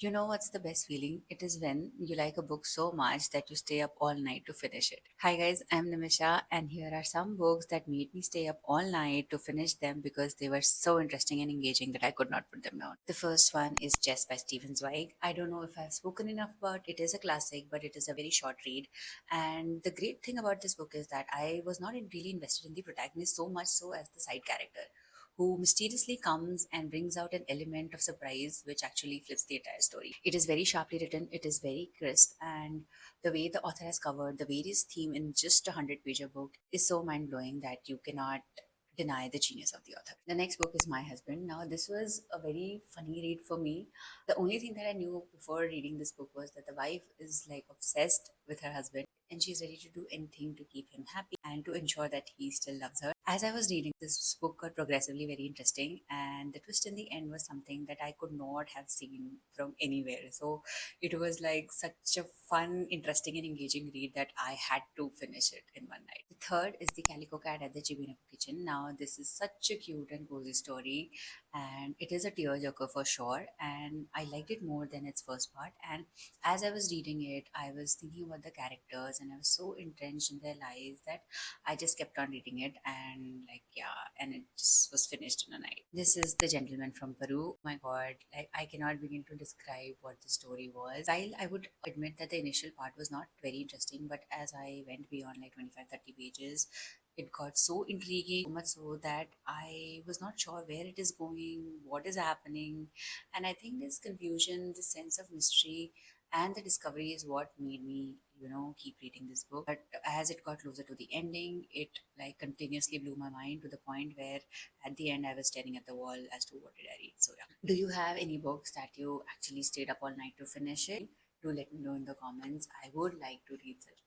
You know what's the best feeling? It is when you like a book so much that you stay up all night to finish it. Hi guys, I'm Nimisha, and here are some books that made me stay up all night to finish them because they were so interesting and engaging that I could not put them down. The first one is Jess by Stephen Zweig. I don't know if I've spoken enough about it. It is a classic, but it is a very short read. And the great thing about this book is that I was not really invested in the protagonist so much so as the side character who mysteriously comes and brings out an element of surprise which actually flips the entire story. It is very sharply written, it is very crisp, and the way the author has covered the various theme in just a 100-pager book is so mind-blowing that you cannot deny the genius of the author. The next book is My Husband. Now, this was a very funny read for me. The only thing that I knew before reading this book was that the wife is like obsessed with her husband and she's ready to do anything to keep him happy and to ensure that he still loves her. As I was reading, this book got progressively very interesting, and the twist in the end was something that I could not have seen from anywhere. So it was like such a fun, interesting, and engaging read that I had to finish it in one night. The third is The Calico Cat at the Chibinako Kitchen. Now, this is such a cute and cozy story, and it is a tearjerker for sure. And I liked it more than its first part. And as I was reading it, I was thinking about the characters, and I was so entrenched in their lives that I just kept on reading it, and like, yeah, and it just was finished in a night. This is The Gentleman from Peru. My god, like, I cannot begin to describe what the story was. While I would admit that the initial part was not very interesting, but as I went beyond like 25-30 pages, it got so intriguing, so much so that I was not sure where it is going, what is happening. And I think this confusion, this sense of mystery, and the discovery is what made me keep reading this book. But as it got closer to the ending, it like continuously blew my mind to the point where at the end I was staring at the wall as to what did I read. So yeah, do you have any books that you actually stayed up all night to finish it? Do let me know in the comments. I would like to read such